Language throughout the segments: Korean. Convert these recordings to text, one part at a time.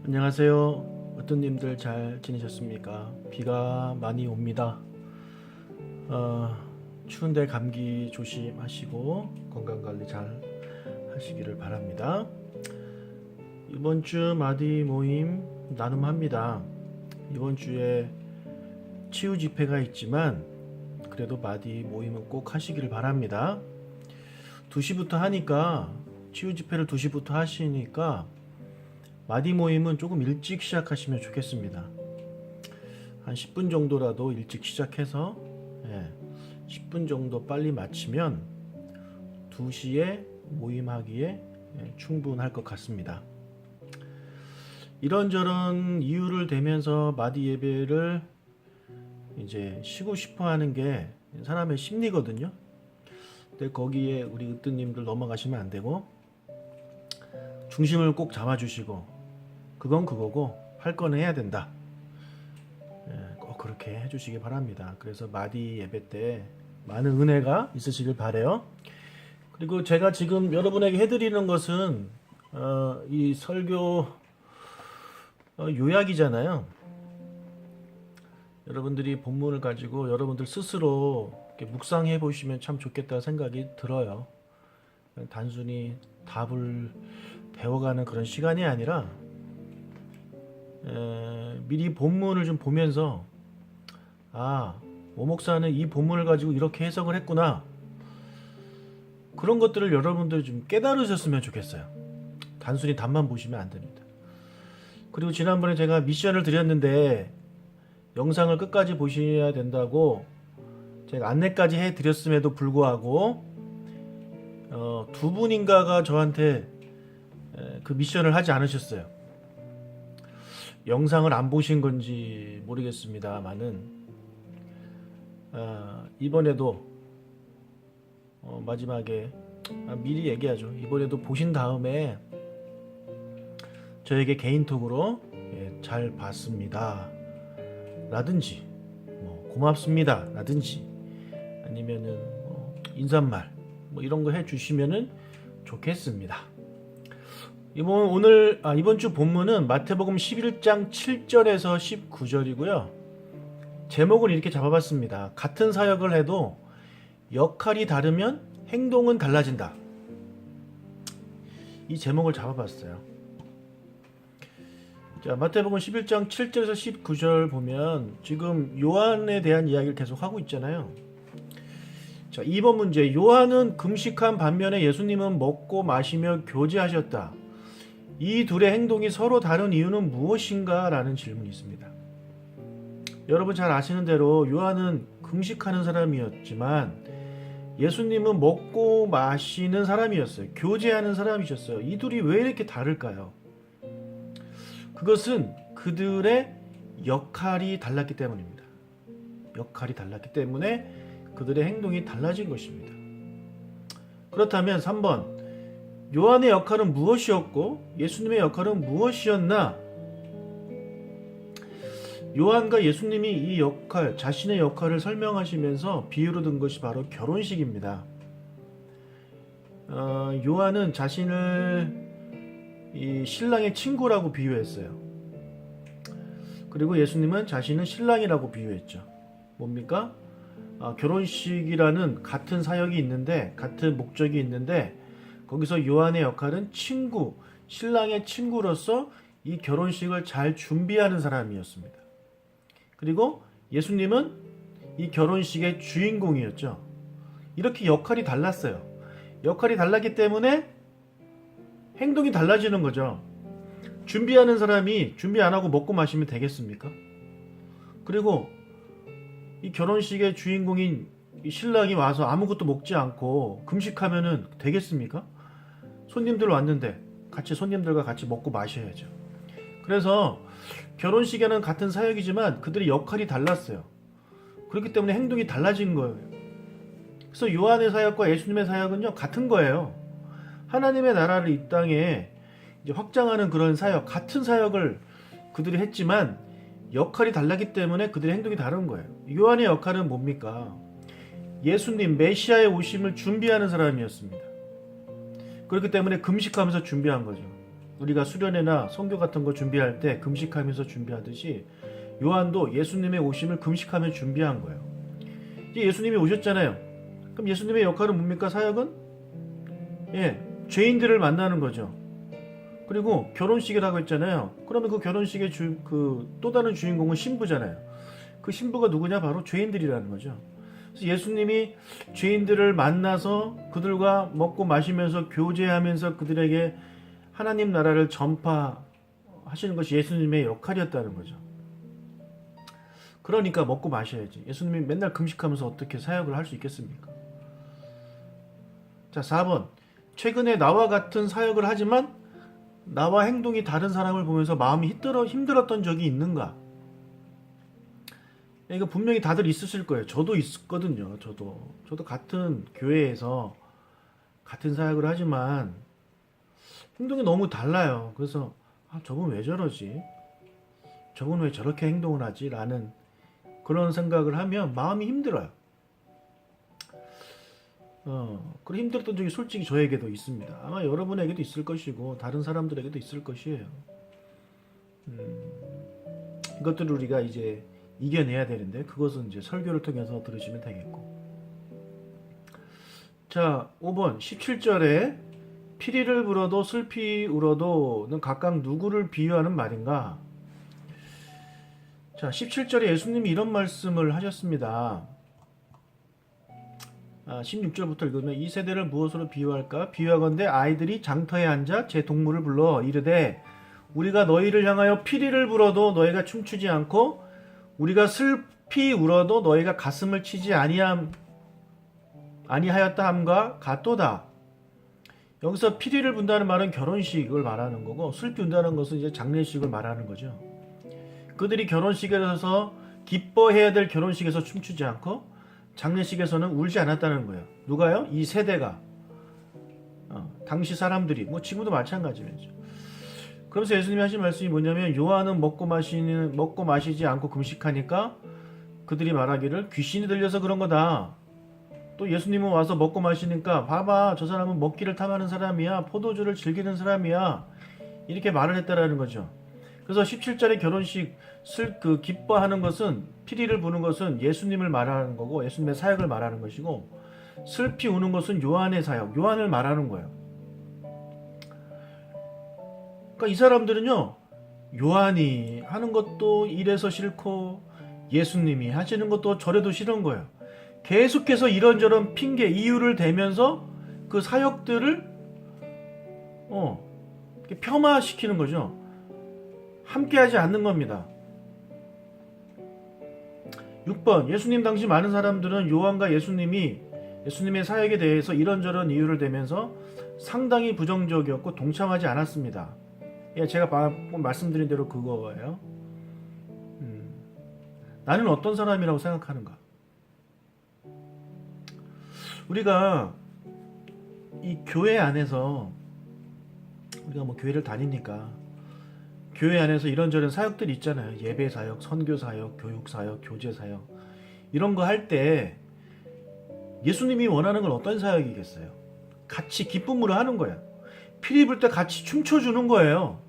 안녕하세요. 어떤님들 잘 지내셨습니까? 비가 많이 옵니다. 추운데 감기 조심하시고 건강관리 잘 하시기를 바랍니다. 이번 주 마디 모임 나눔합니다. 이번 주에 치유 집회가 있지만 그래도 마디 모임은 꼭 하시기를 바랍니다. 2시부터 하니까 치유 집회를 2시부터 하시니까 마디 모임은 조금 일찍 시작하시면 좋겠습니다. 한 10분 정도라도 일찍 시작해서 10분 정도 빨리 마치면 2시에 모임하기에 충분할 것 같습니다. 이런저런 이유를 대면서 마디 예배를 이제 쉬고 싶어 하는 게 사람의 심리거든요. 근데 거기에 우리 으뜸님들 넘어가시면 안 되고 중심을 꼭 잡아주시고 그건 그거고 할 건 해야 된다. 꼭 그렇게 해주시기 바랍니다. 그래서 마디 예배 때 많은 은혜가 있으시길 바라요. 그리고 제가 지금 여러분에게 해드리는 것은 이 설교 요약이잖아요. 여러분들이 본문을 가지고 여러분들 스스로 이렇게 묵상해 보시면 참 좋겠다 생각이 들어요. 단순히 답을 배워가는 그런 시간이 아니라 미리 본문을 좀 보면서 오 목사는 이 본문을 가지고 이렇게 해석을 했구나, 그런 것들을 여러분들 좀 깨달으셨으면 좋겠어요. 단순히 답만 보시면 안 됩니다. 그리고 지난번에 제가 미션을 드렸는데 영상을 끝까지 보셔야 된다고 제가 안내까지 해드렸음에도 불구하고 2분인가가 저한테 그 미션을 하지 않으셨어요. 영상을 안 보신 건지 모르겠습니다만은 이번에도 마지막에 미리 얘기하죠. 이번에도 보신 다음에 저에게 개인톡으로 잘 봤습니다 라든지 고맙습니다 라든지 아니면은 인사말 이런 거 해주시면은 좋겠습니다. 이번 주 본문은 마태복음 11장 7절에서 19절이고요. 제목을 이렇게 잡아봤습니다. 같은 사역을 해도 역할이 다르면 행동은 달라진다. 이 제목을 잡아봤어요. 자, 마태복음 11장 7절에서 19절 보면 지금 요한에 대한 이야기를 계속 하고 있잖아요. 자, 2번 문제. 요한은 금식한 반면에 예수님은 먹고 마시며 교제하셨다. 이 둘의 행동이 서로 다른 이유는 무엇인가? 라는 질문이 있습니다. 여러분 잘 아시는 대로 요한은 금식하는 사람이었지만 예수님은 먹고 마시는 사람이었어요. 교제하는 사람이셨어요. 이 둘이 왜 이렇게 다를까요? 그것은 그들의 역할이 달랐기 때문입니다. 역할이 달랐기 때문에 그들의 행동이 달라진 것입니다. 그렇다면 3번, 요한의 역할은 무엇이었고 예수님의 역할은 무엇이었나? 요한과 예수님이 이 역할, 자신의 역할을 설명하시면서 비유로 든 것이 바로 결혼식입니다. 요한은 자신을 이 신랑의 친구라고 비유했어요. 그리고 예수님은 자신은 신랑이라고 비유했죠. 뭡니까? 결혼식이라는 같은 사역이 있는데, 같은 목적이 있는데 거기서 요한의 역할은 친구, 신랑의 친구로서 이 결혼식을 잘 준비하는 사람이었습니다. 그리고 예수님은 이 결혼식의 주인공이었죠. 이렇게 역할이 달랐어요. 역할이 달랐기 때문에 행동이 달라지는 거죠. 준비하는 사람이 준비 안 하고 먹고 마시면 되겠습니까? 그리고 이 결혼식의 주인공인 이 신랑이 와서 아무것도 먹지 않고 금식하면은 되겠습니까? 손님들 왔는데 손님들과 같이 먹고 마셔야죠. 그래서 결혼식에는 같은 사역이지만 그들의 역할이 달랐어요. 그렇기 때문에 행동이 달라진 거예요. 그래서 요한의 사역과 예수님의 사역은요, 같은 거예요. 하나님의 나라를 이 땅에 이제 확장하는 그런 사역, 같은 사역을 그들이 했지만 역할이 달랐기 때문에 그들의 행동이 다른 거예요. 요한의 역할은 뭡니까? 예수님 메시아의 오심을 준비하는 사람이었습니다. 그렇기 때문에 금식하면서 준비한 거죠. 우리가 수련회나 선교 같은 거 준비할 때 금식하면서 준비하듯이 요한도 예수님의 오심을 금식하며 준비한 거예요. 이제 예수님이 오셨잖아요. 그럼 예수님의 역할은 뭡니까? 사역은? 죄인들을 만나는 거죠. 그리고 결혼식이라고 했잖아요. 그러면 그 결혼식의 또 다른 주인공은 신부잖아요. 그 신부가 누구냐? 바로 죄인들이라는 거죠. 그래서 예수님이 죄인들을 만나서 그들과 먹고 마시면서 교제하면서 그들에게 하나님 나라를 전파하시는 것이 예수님의 역할이었다는 거죠. 그러니까 먹고 마셔야지. 예수님이 맨날 금식하면서 어떻게 사역을 할 수 있겠습니까? 자, 4번. 최근에 나와 같은 사역을 하지만 나와 행동이 다른 사람을 보면서 마음이 힘들었던 적이 있는가? 이거 분명히 다들 있으실 거예요. 저도 있었거든요. 저도 같은 교회에서 같은 사역을 하지만 행동이 너무 달라요. 그래서 저분 왜 저러지? 저분 왜 저렇게 행동을 하지? 라는 그런 생각을 하면 마음이 힘들어요. 그런 힘들었던 적이 솔직히 저에게도 있습니다. 아마 여러분에게도 있을 것이고 다른 사람들에게도 있을 것이에요. 이것들을 우리가 이제 이겨내야 되는데 그것은 이제 설교를 통해서 들으시면 되겠고. 자, 5번 17절에 피리를 불어도 슬피 울어도는 각각 누구를 비유하는 말인가? 자, 17절에 예수님이 이런 말씀을 하셨습니다. 16절부터 읽으면 이 세대를 무엇으로 비유할까? 비유하건대 아이들이 장터에 앉아 제 동물을 불러 이르되 우리가 너희를 향하여 피리를 불어도 너희가 춤추지 않고 우리가 슬피 울어도 너희가 가슴을 치지 아니하였다 함과 같도다. 여기서 피리를 분다는 말은 결혼식을 말하는 거고 슬피 운다는 것은 이제 장례식을 말하는 거죠. 그들이 결혼식에서 기뻐해야 될 결혼식에서 춤추지 않고 장례식에서는 울지 않았다는 거예요. 누가요? 이 세대가. 당시 사람들이 지금도 마찬가지죠. 그러면서 예수님이 하신 말씀이 뭐냐면 요한은 먹고 마시지 않고 금식하니까 그들이 말하기를 귀신이 들려서 그런 거다. 또 예수님은 와서 먹고 마시니까 봐봐 저 사람은 먹기를 탐하는 사람이야. 포도주를 즐기는 사람이야. 이렇게 말을 했다라는 거죠. 그래서 17절의 결혼식 기뻐하는 것은 피리를 부는 것은 예수님을 말하는 거고 예수님의 사역을 말하는 것이고 슬피 우는 것은 요한의 사역, 요한을 말하는 거예요. 그러니까 이 사람들은요 요한이 하는 것도 이래서 싫고 예수님이 하시는 것도 저래도 싫은 거예요. 계속해서 이런저런 핑계, 이유를 대면서 그 사역들을 폄하시키는 거죠. 함께하지 않는 겁니다. 6번 예수님 당시 많은 사람들은 요한과 예수님의 사역에 대해서 이런저런 이유를 대면서 상당히 부정적이었고 동참하지 않았습니다. 제가 말씀드린 대로 그거예요. 나는 어떤 사람이라고 생각하는가? 우리가 이 교회 안에서 우리가 교회를 다니니까 교회 안에서 이런저런 사역들이 있잖아요. 예배 사역, 선교 사역, 교육 사역, 교제 사역 이런 거 할 때 예수님이 원하는 건 어떤 사역이겠어요? 같이 기쁨으로 하는 거야. 피리 불 때 같이 춤춰주는 거예요.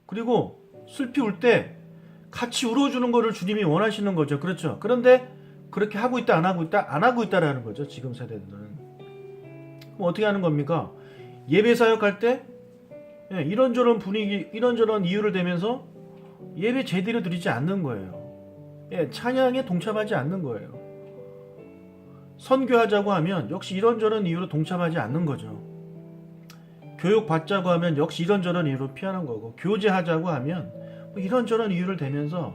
그리고 슬피 울 때 같이 울어주는 거를 주님이 원하시는 거죠. 그렇죠? 그런데 그렇게 하고 있다 안 하고 있다? 안 하고 있다라는 거죠. 지금 세대들은. 그럼 어떻게 하는 겁니까? 예배 사역할 때 이런저런 분위기, 이런저런 이유를 대면서 예배 제대로 드리지 않는 거예요. 찬양에 동참하지 않는 거예요. 선교하자고 하면 역시 이런저런 이유로 동참하지 않는 거죠. 교육 받자고 하면 역시 이런저런 이유로 피하는 거고 교제하자고 하면 이런저런 이유를 대면서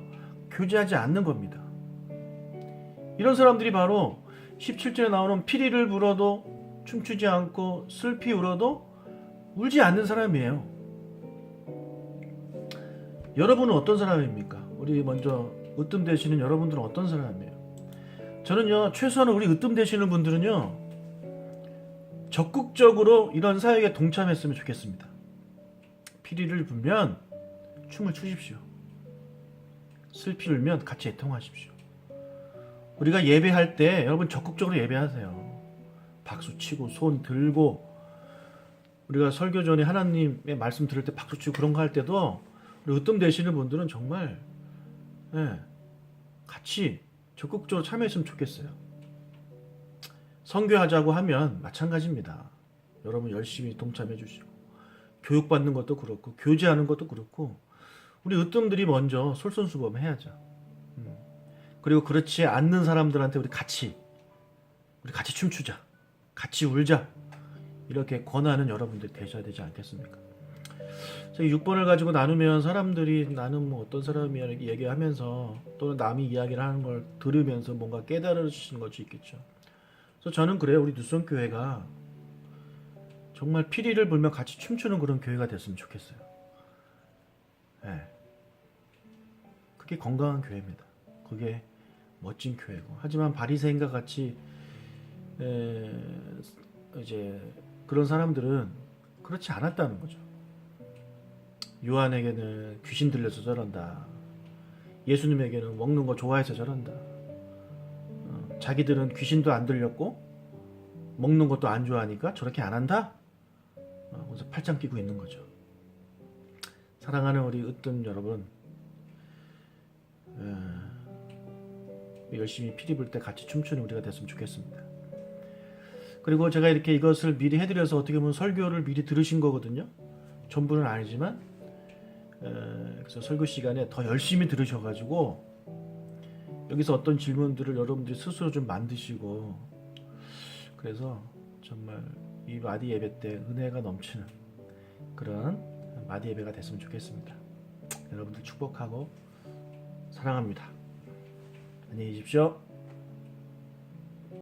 교제하지 않는 겁니다. 이런 사람들이 바로 17절에 나오는 피리를 불어도 춤추지 않고 슬피 울어도 울지 않는 사람이에요. 여러분은 어떤 사람입니까? 우리 먼저 으뜸되시는 여러분들은 어떤 사람이에요? 저는요 최소한 우리 으뜸되시는 분들은요 적극적으로 이런 사역에 동참했으면 좋겠습니다. 피리를 불면 춤을 추십시오. 슬피 울면 같이 애통하십시오. 우리가 예배할 때 여러분 적극적으로 예배하세요. 박수 치고 손 들고 우리가 설교 전에 하나님의 말씀 들을 때 박수 치고 그런 거 할 때도 우리 으뜸 되시는 분들은 정말 예, 같이 적극적으로 참여했으면 좋겠어요. 선교하자고 하면 마찬가지입니다. 여러분 열심히 동참해 주시고 교육받는 것도 그렇고 교제하는 것도 그렇고 우리 으뜸들이 먼저 솔선수범해야죠. 그리고 그렇지 않는 사람들한테 우리 같이 춤추자, 같이 울자 이렇게 권하는 여러분들이 되셔야 되지 않겠습니까? 6번을 가지고 나누면 사람들이 나는 뭐 어떤 사람이야 이렇게 얘기하면서 또는 남이 이야기를 하는 걸 들으면서 뭔가 깨달으시는 것이 있겠죠. 그래서 저는 그래요. 우리 누선 교회가 정말 피리를 불며 같이 춤추는 그런 교회가 됐으면 좋겠어요. 네. 그게 건강한 교회입니다. 그게 멋진 교회고. 하지만 바리새인과 같이 이제 그런 사람들은 그렇지 않았다는 거죠. 요한에게는 귀신 들려서 저런다. 예수님에게는 먹는 거 좋아해서 저런다. 자기들은 귀신도 안 들렸고 먹는 것도 안 좋아하니까 저렇게 안 한다. 그래서 팔짱 끼고 있는 거죠. 사랑하는 우리 으뜸 여러분, 열심히 피리 불 때 같이 춤추는 우리가 됐으면 좋겠습니다. 그리고 제가 이렇게 이것을 미리 해드려서 어떻게 보면 설교를 미리 들으신 거거든요. 전부는 아니지만 그래서 설교 시간에 더 열심히 들으셔가지고 여기서 어떤 질문들을 여러분들이 스스로 좀 만드시고 그래서 정말 이 마디 예배 때 은혜가 넘치는 그런 마디 예배가 됐으면 좋겠습니다. 여러분들 축복하고 사랑합니다. 안녕히 계십시오.